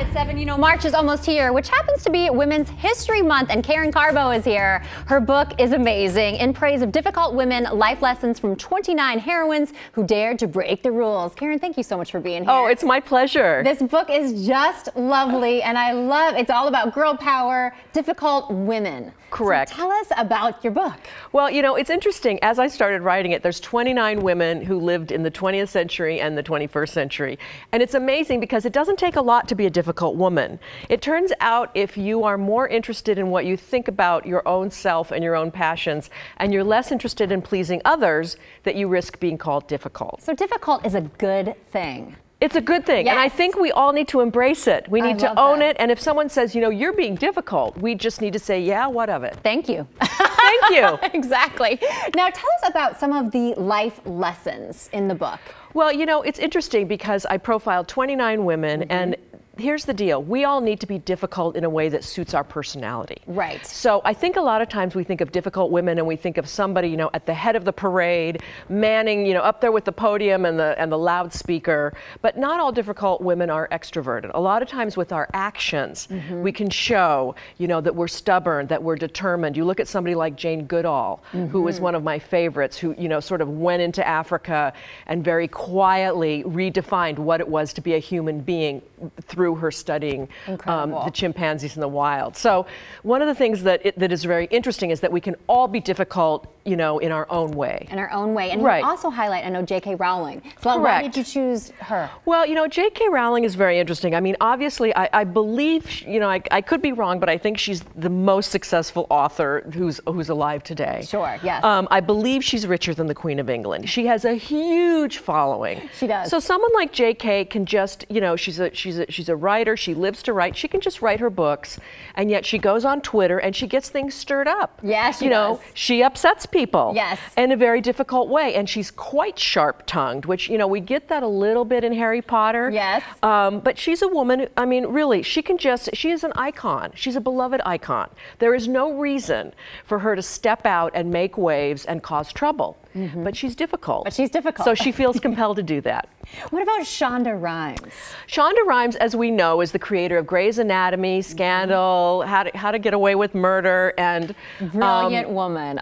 at 7. You know, March is almost here, which happens to be Women's History Month, and Karen Carbo is here. Her book is amazing, in praise of difficult women, life lessons from 29 heroines who dared to break the rules. Karen, thank you so much for being here. Oh, it's my pleasure. This book is just lovely, and I love it's all about girl power, difficult women. Correct. So tell us about your book. Well, you know, it's interesting. As I started writing it, there's 29 women who lived in the 20th century and the 21st century. And it's amazing because it doesn't take a lot to be a difficult woman. It turns out if you are more interested in what you think about your own self and your own passions, and you're less interested in pleasing others, that you risk being called difficult. So difficult is a good thing. It's a good thing, yes. And I think we all need to embrace it. We need to own it, and if someone says, you know, you're being difficult, we just need to say, yeah, what of it? Thank you. Thank you. Exactly. Now tell us about some of the life lessons in the book. Well, you know, it's interesting because I profiled 29 women, and here's the deal. We all need to be difficult in a way that suits our personality. Right. So I think a lot of times we think of difficult women and we think of somebody, you know, at the head of the parade, manning, you know, up there with the podium and the loudspeaker. But not all difficult women are extroverted. A lot of times with our actions, we can show, you know, that we're stubborn, that we're determined. You look at somebody like Jane Goodall, who was one of my favorites, who, you know, sort of went into Africa and very quietly redefined what it was to be a human being through her studying the chimpanzees in the wild. So one of the things that is very interesting is that we can all be difficult, you know, in our own way. In our own way. And you also highlight, I know, J.K. Rowling. So why did you choose her? Well, you know, J.K. Rowling is very interesting. I mean, obviously, I believe, you know, I could be wrong, but I think she's the most successful author who's alive today. Sure, yes. I believe she's richer than the Queen of England. She has a huge following. She does. So someone like J.K. can just, you know, she's a writer, she lives to write, she can just write her books, and yet she goes on Twitter and she gets things stirred up. Yeah, she does. You know, she upsets people. Yes. In a very difficult way, and she's quite sharp-tongued, which, you know, we get that a little bit in Harry Potter. Yes. But she's a woman, I mean, really, she is an icon. She's a beloved icon. There is no reason for her to step out and make waves and cause trouble. But she's difficult. But she's difficult. So she feels compelled to do that. What about Shonda Rhimes? Shonda Rhimes, as we know, is the creator of Grey's Anatomy, Scandal, How to Get Away with Murder, and brilliant woman.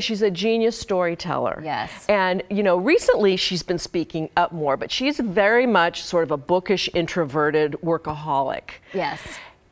She's a genius storyteller. Yes. And you know, recently she's been speaking up more, but she's very much sort of a bookish, introverted workaholic. Yes.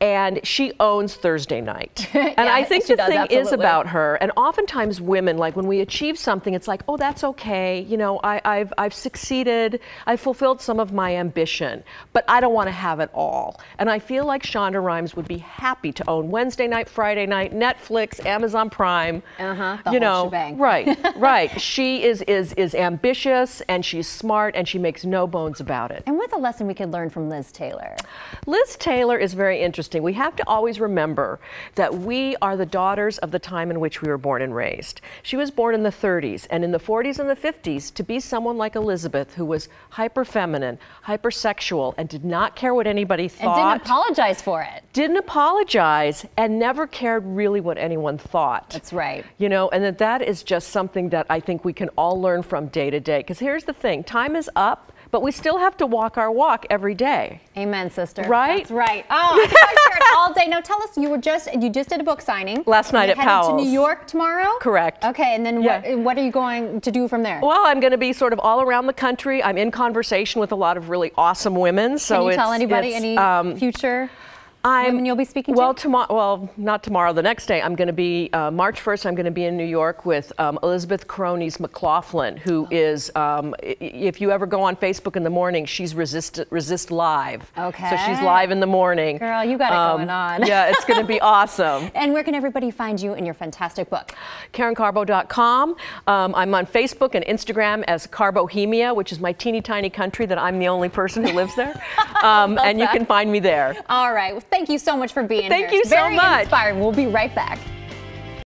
And she owns Thursday night. And I think the thing is about her, and oftentimes women, like when we achieve something, it's like, oh, that's okay. You know, I've succeeded. I've fulfilled some of my ambition, but I don't want to have it all. And I feel like Shonda Rhimes would be happy to own Wednesday night, Friday night, Netflix, Amazon Prime. The whole shebang. Right. She is ambitious, and she's smart, and she makes no bones about it. And what's a lesson we could learn from Liz Taylor? Liz Taylor is very interesting. We have to always remember that we are the daughters of the time in which we were born and raised. She was born in the 30s, and in the 40s and the 50s, to be someone like Elizabeth, who was hyper-feminine, hypersexual, and did not care what anybody thought. And didn't apologize for it. Didn't apologize, and never cared really what anyone thought. That's right. You know, and that is just something that I think we can all learn from day to day. Because here's the thing, time is up, but we still have to walk our walk every day. Amen, sister. Right? That's right. Oh, I could talk to her all day. Now tell us, you just did a book signing. Last night at Powell's. Headed to New York tomorrow? Correct. Okay, and then what are you going to do from there? Well, I'm going to be sort of all around the country. I'm in conversation with a lot of really awesome women. So can you tell anybody any future women you'll be speaking to? Well, not tomorrow. The next day, I'm going to be, March 1st, I'm going to be in New York with Elizabeth Cronies McLaughlin, who is, if you ever go on Facebook in the morning, she's Resist Live. Okay. So she's live in the morning. Girl, you got it going on. Yeah, it's going to be awesome. And where can everybody find you and your fantastic book? KarenCarbo.com. I'm on Facebook and Instagram as Carbohemia, which is my teeny tiny country that I'm the only person who lives there. And you can find me there. All right. Well, thank you so much for being here. Thank you so much. Very inspiring. We'll be right back.